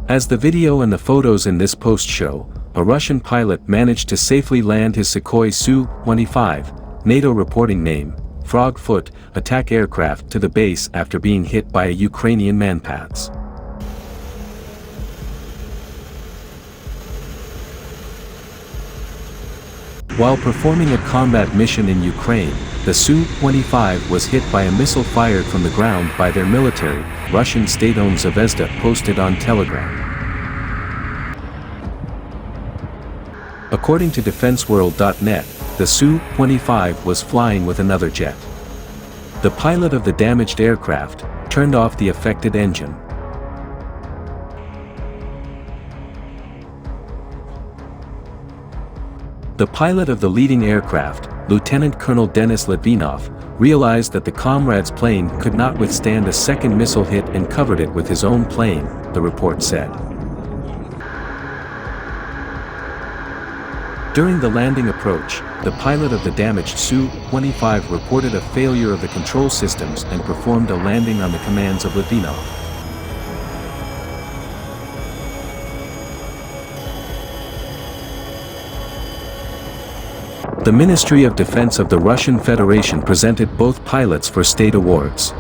As the video and the photos in this post show, a Russian pilot managed to safely land his Sukhoi Su-25, NATO reporting name, Frogfoot, attack aircraft to the base after being hit by a Ukrainian MANPADS. While performing a combat mission in Ukraine, the Su-25 was hit by a missile fired from the ground by their military, Russian state-owned Zvezda posted on Telegram. According to DefenseWorld.net, the Su-25 was flying with another jet. The pilot of the damaged aircraft turned off the affected engine. The pilot of the leading aircraft, Lieutenant Colonel Denis Litvinov, realized that the comrade's plane could not withstand a second missile hit and covered it with his own plane, the report said. During the landing approach, the pilot of the damaged Su-25 reported a failure of the control systems and performed a landing on the commands of Litvinov. The Ministry of Defense of the Russian Federation presented both pilots for state awards.